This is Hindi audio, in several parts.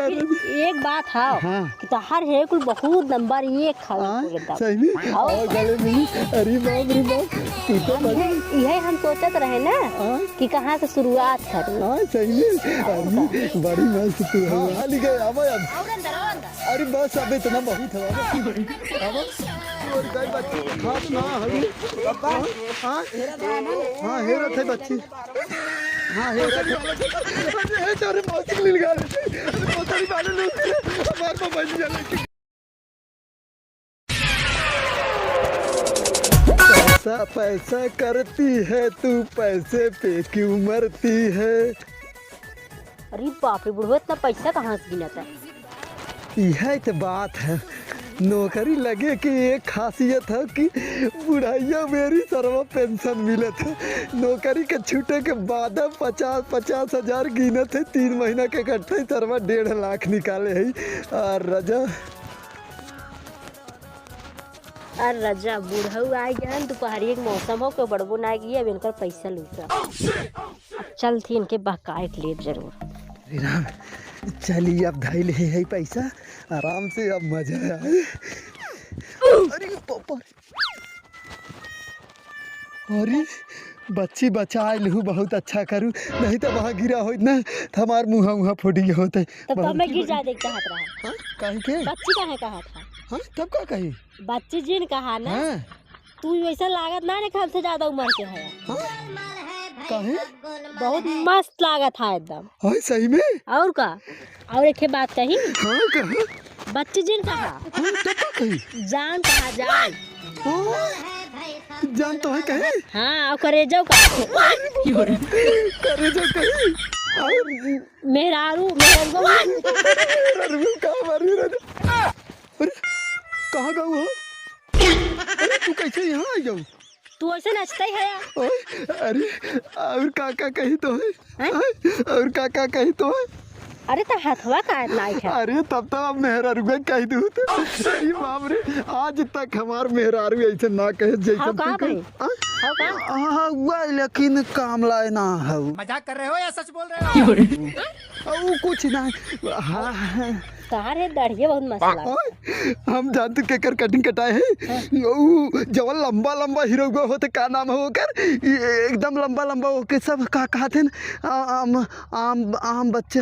लेकिन एक बात है हाँ। कि तहार है कुल बहुत नंबर ये खाओ सही में और गले मिली। अरे बाप रे बाप, तू तो यही हम सोचत रहे ना कि कहाँ से शुरुआत करें। हाँ सही में। अरे बड़ी मस्त तू है। लिख गए अब अरे बस अब इतना बहुत है। अब और गए बच्चे खात ना हरी। हाँ हाँ हेरत है बच्ची। हाँ हेरत है। अरे तेरे मौसी मिल गया। अरे मौसी वाले लोग हमारे को बच जाने। पैसा पैसा करती है तू, पैसे पे क्यों मरती है। अरे बाप रे बुढ़वा, इतना पैसा कहाँ से गिनता है। यह तो बात है। नौकरी लगे कि एक खासियत है कि बुढ़ाइया मेरी सर्व पेंशन मिलत है। नौकरी के छूटे के बाद 50,000 गिनत है। 3 महीना के इकट्ठे सर्व 1.5 लाख निकाले है। और रजा अरे रजा बूढ़ऊ आ गया। दोपहरी के मौसम हो के बड़बो ना गई। अब इनका पैसा लूटा। अब चल थी इनके बकाए के लिए जरूर। राम चलिए अब धैल है पैसा आराम से। अब मजा आए। अरे पापा, अरे बच्ची बचा लूँ, बहुत अच्छा करूँ। नहीं तो वहाँ गिरा हो ना तो हमार मुँह फूट गया होते। तब तो मैं गिर जा देखता हाथ रहा। कहीं के बच्ची कहाँ कहा था। हाँ तब का कही बच्ची जिन कहा ना। हाँ? तू वैसा लागत ना रे, हमसे ज्यादा उम्र के है। हाँ? कहे बहुत मस्त लागत है एकदम। हाँ सही में। और का और एक बात कही। हाँ कहा बच्ची जिन कहा। हाँ तब का कही जान कहा जान। जान तो है कहे। हाँ और करेजो का करे जो कही। मेहरारू कहाँ गऊ हो। अरे तू कैसे यहाँ आ जाऊ। तू ऐसे नचता ही है। अरे और काका कही तो है। और काका कही तो है। अरे तो हथवा का लाइक है। अरे तब तो अब मेहरारू कह दूँ तो। अरे बाप रे, आज तक हमार मेहरारू ऐसे ना कहे जैसे का भाई हाँ हुआ, लेकिन काम लाए ना है। मजाक कर रहे हो या सच बोल रहे हो। वो कुछ ना। हाँ तार है दाढ़ी बहुत मस्त लगा। हम जानते केकर कटिंग कटाए है। वो जवन लंबा लंबा हीरो होते का नाम है ओकर। एकदम लंबा लंबा ओके सब का कहते हैं। आम आम आम बच्चा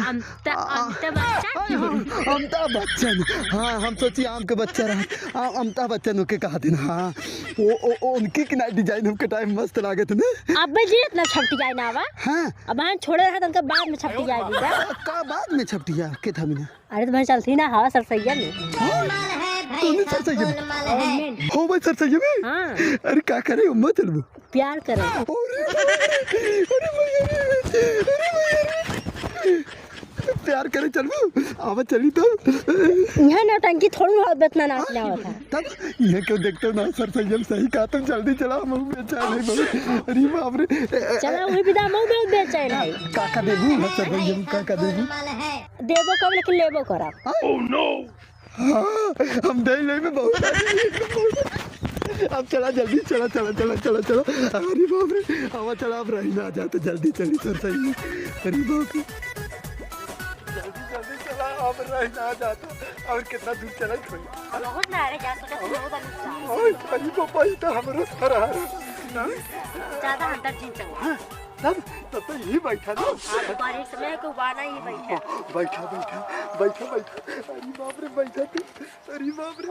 अमिताभ बच्चन। हाँ हम सोची आम के बच्चा रहा। अमिताभ बच्चन ओके कहते हैं। हाँ वो उनके की ना डिजाइन हम कटाए मस्त लागे थे ना। अब जी इतना छपटी जाए ना। हाँ अब हम छोड़े रहा तो बाद में छपटी जाएगी का बाद में छपटिया के था मिना। अरे तो भाई चलती ना हवा सरसैया में। तूने सरसैया में हो भाई सरसैया में। हाँ अरे क्या करे उम्मा चलबो प्यार करे। प्यार करे चलबो आवा चली तो। यहाँ नौटंकी थोड़ी बहुत बेतना नाचना होता है। तब यहाँ क्यों देखते हो ना सरसैया सही कहा। तुम जल्दी चला हम बेचा नहीं बहुत। अरे बाप रे चला वही विदा मऊ बहुत बेचैन है। काका देबू ना सरसैया काका देबू देबो कब लेकिन लेबो करा। Oh no. हाँ हम दे ले में बहुत। अब चला जल्दी चला चला चला चला चला। अरे बाप रे हवा चला। अब रही ना जाते जल्दी चली सरसैया। अरे बाप रे जल्दी जल्दी चला। अब रही ना जाता। और कितना दूर चला कोई बहुत ना रे जा तो बहुत अरे पापा ही तो हमरो सरा ज्यादा अंदर चीन चला। तब तो यही बैठा ना। बारिश समय को बाना ही बैठा बैठा बैठा बैठा बैठा। अरे बाप रे बैठा तू। अरे बाप रे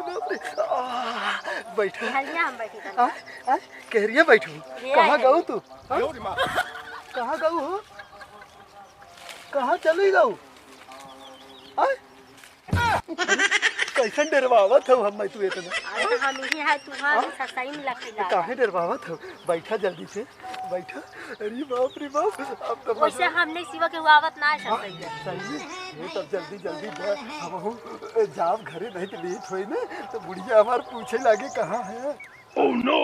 बैठा। हम बैठे कहरिया बैठू। कहाँ गऊ तू। कहाँ गऊ हो। कहाँ चली गऊ। कैसे डरवावत हो हम तू इतना। हम ही है तुम्हारी ससाई में लगती काहे डरवावत हो। बैठा जल्दी से बैठा। अरे बाप रे बाप। अब तो वैसे हमने सिवा के वावत ना है सही है। तब जल्दी जल्दी हम जाओ घरे नहीं तो लेट होई ना तो बुढ़िया हमार पूछे लागे कहाँ है। Oh no.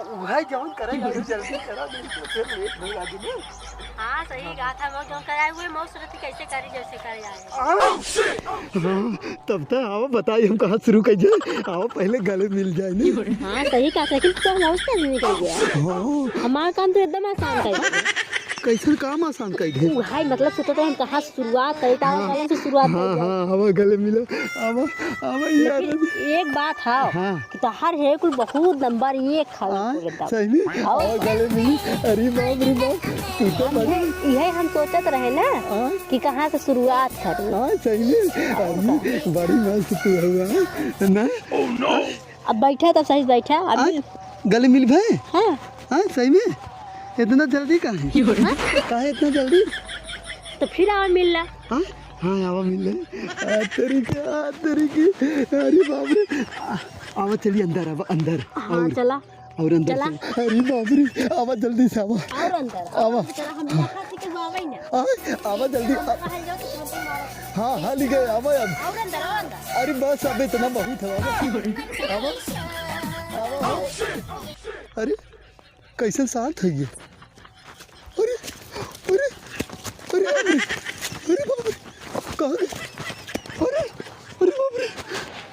वही जौन करेगा जल्दी करा नहीं तो फिर लेट हो लागे ना। हाँ सही कहा था। वो जो कराए हुए मौसरती कैसे करी जैसे कर जाए। तब तक आओ बताइए हम कहाँ शुरू कर जाए। आओ पहले गले मिल जाए नहीं। हाँ सही कहा लेकिन तो हम उससे निकल गया। हमारा काम तो एकदम आसान था। कैसन काम आसान कर दे। भाई मतलब सोचते हैं हम कहाँ से शुरुआत करें तो कहाँ से शुरुआत हाँ करें। हाँ अब गले मिलो अब यार लेकिन एक बात है हाँ। कि तहार है कुल बहुत नंबर 1 हाँ खाओ सही में अब गले मिली। अरे बाप तू तो बड़ी यही हम सोचते रहे ना हाँ कि कहाँ से शुरुआत करें। हाँ सही में अरे बड़ी मस्त तू हुआ ना। अब बैठा तो सही बैठा अभी। गले मिल भाई हाँ हाँ सही में इतना जल्दी काहे इतना जल्दी। तो फिर आवा मिल रहा। हाँ हाँ आवा मिल रहे तरीके अरे बाप रे आवा चलिए अंदर आवा अंदर हाँ चला और अंदर चला। चल। अरे बाप रे आवा जल्दी से आवा और अंदर आवा चला हम देखा थी कि बाबा ही ना आवा जल्दी बाहर जाओ तो तुम मारो। हाँ हाँ लिख गए आवा अब और अंदर अरे बस अब इतना बहुत है आवा आवा अरे कैसे साथ है ये। अरे अरे अरे अरे अरे बाप रे कहाँ गए। अरे अरे बाप रे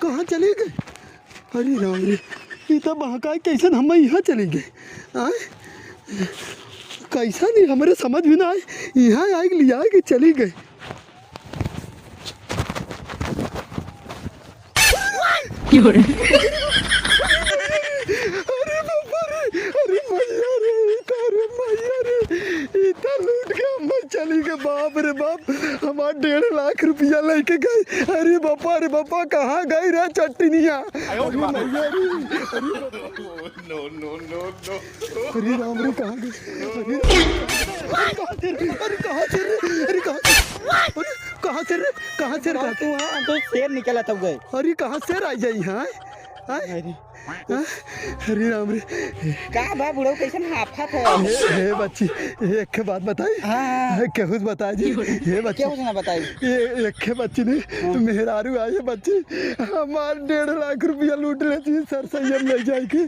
कहाँ चले गए। अरे राम रे ये तो महाकाय कैसन हम यहाँ चले गए। आए कैसा नहीं हमारे समझ में ना आए यहाँ आए लिया कि चली गए। अरे बाबा रे अरे मैया रे मैया रे इतना लूट के हम चली गए। बाप रे बाप हमारा 1.5 लाख रुपया लेके गए। अरे बापा कहाँ गई रे चट्टनिया। अरे मैया रे अरे राम रे कहाँ गए। अरे कहाँ से अरे कहाँ से रे तू वहाँ तो शेर निकला तब गए। अरे कहाँ से आ जाई। हाँ अरे राम रे का बा बुढ़ऊ कैसन हाफत है। हे बच्ची एक बात बताई। हाँ केहू बता जी हे बच्ची क्या ना बताई। ये एक बच्ची ने मेहरारू आई है बच्ची हमार 1.5 लाख रुपया लूट ले थी सर सैयम ले जाएगी।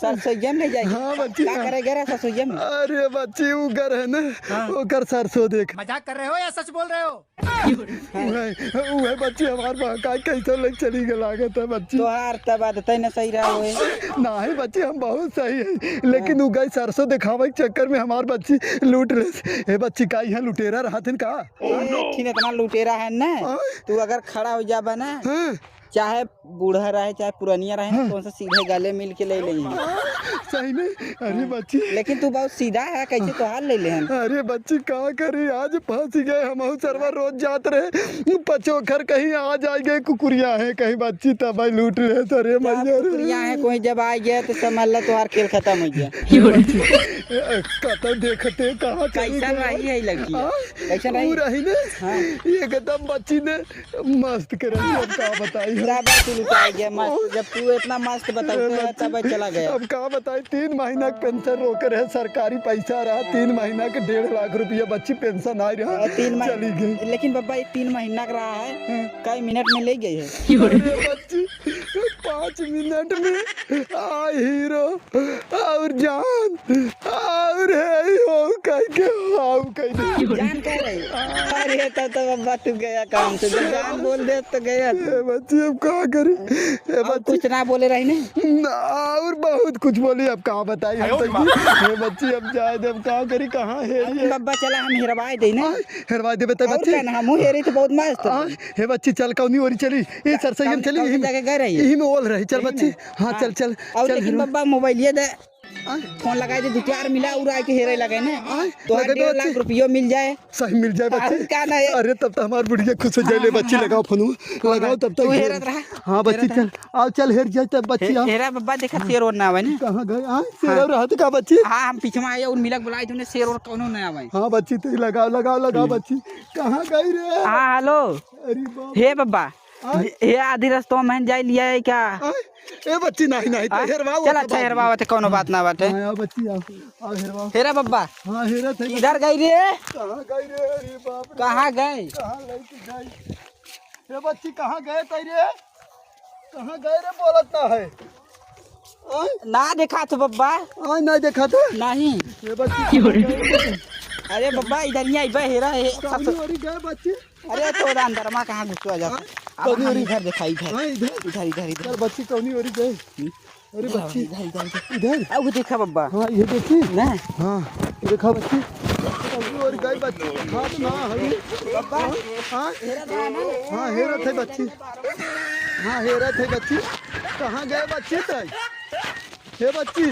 सर सैयम ले जाएगी। हाँ बच्ची क्या करेगा रे सर सैयम। अरे बच्ची उगर है ना उगर सरसों देख। मजाक कर रहे हो या सच बोल रहे हो। वह बच्ची हमार महाकाय कैसे लग चली गई लागत है बच्ची। तोहार तब आदत न सही रहा होए। नहीं बच्ची हम बहुत सही है लेकिन उ गई सरसों दिखावे के चक्कर में हमार बच्ची लूट ले। हे बच्ची का यहाँ लुटेरा रहा थे का। ठीक इतना लुटेरा है ना तू अगर खड़ा हो जाबा ना चाहे बूढ़ा रहे चाहे पुरानिया रहे ना कौन सा सीधे गले मिल के ले लेंगे। सही में अरे बच्ची लेकिन तू बहुत सीधा है कैसे तो हाल ले ले। अरे बच्ची क्या करी आज फंस गए हम सरवा रोज जाते रहे पचोखर कहीं आ जाएंगे कुकुरिया है कहीं बच्ची तब लूट रहे तो अरे कुकुरिया है कोई जब आ गया तो समझ लो तुम्हार खेल खत्म हो गया। कतल देखते कहाँ कैसा रही है लड़की कैसा रही ने एकदम बच्ची ने मस्त कर क्या बताई गया मस्त। जब तू इतना मस्त बताते तब चला गया। अब क्या बताए 3 महीना पेंशन रोकर है सरकारी पैसा रहा 3 महीना के 1.5 लाख रुपया बच्ची पेंशन आ रहा 3 चली गई। लेकिन बाबा ये 3 महीना का रहा है कई मिनट में ले गई है। अरे बच्ची 5 मिनट में आ हीरो और जान और है हो कहीं जान कह रही। अरे तब तो बाबा तू गया काम से जब जान बोल दे तो गया। बच्ची अब क्या करी कुछ ना बोले रही ने और बहुत कुछ बोली अब कहाँ बताई हम तक बच्ची अब जाए अब क्या करी कहाँ हेरी बाबा चला हम हेरवाए दे ना हेरवा दे बता बच्ची हम हेरी तो बहुत मस्त हे बच्ची चल कौनी ओरी चली ये सर सही चली यही जगह गए रही यही में ओल रही चल बच्ची हाँ चल चल और लेकिन बाबा मोबाइल ये दे फोन लगाए दे 2-4 मिला और आके हेरे लगे ना तो 1.5 लाख रुपया मिल जाए। सही मिल जाए बच्ची क्या ना अरे तब तक हमारी बुढ़िया खुश हो जाए। बच्ची लगाओ फोन लगाओ तब तक हेरत रहा। हाँ बच्ची चल आओ चल हेर जाए तब बच्ची हेरा बाबा देखा शेर और ना आवे ना कहाँ गए हाँ शेर और रहते का बच्ची हाँ हम पीछे में आए और मिलक बुलाए तूने शेर और कौनो ना आवे। हाँ बच्ची तो लगाओ बच्ची कहाँ गई रे। हाँ हेलो अरे बाप हे बाबा ये आधी रास्ता में जाए लिया है क्या। ए बच्ची नहीं तो हेरवाओ चल अच्छा हेरवाओ ते कोनो बात ना बाटे। हां बच्ची आओ हेरवाओ हेरा बाबा हां हेरा थे इधर गई रे कहां गई रे। अरे बाप रे कहां गए कहां लेके गई ए बच्ची कहां गए रे कहां गए रे बोलत ना है ना देखा तो बाबा नहीं देखा था नहीं ए बच्ची अरे बाबा इधर ही आई हेरा है कहां ओरी गए बच्ची। अरे तो अंदर में कहां घुस आ जाता अब हम इधर दिखाई इधर इधर इधर इधर बच्ची कौनी ओरी गए। अरे बच्ची इधर इधर अब देखा बाबा हाँ ये देखी ना हाँ देखा बच्ची और गई बच्ची खात ना हरी हाँ हाँ हेरा थे बच्ची हाँ हेरा थे बच्ची कहाँ गए बच्ची तय हे बच्ची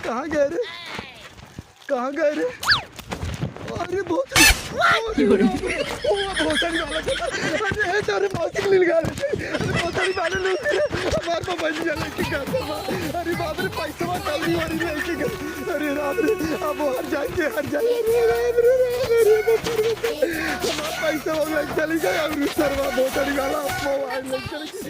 कहाँ गए रे अरे बहुत सारी वाला अरे तेरे मौसी मिल गया बहुत सारी वाले लोग हमारे पापा जी जाने की करता अरे बाप रे पैसा चल रही वाली लेके गए अरे रात रे अब हर जाएंगे हमारा पैसा चली गया सर्वा बहुत सारी वाला मोबाइल लेके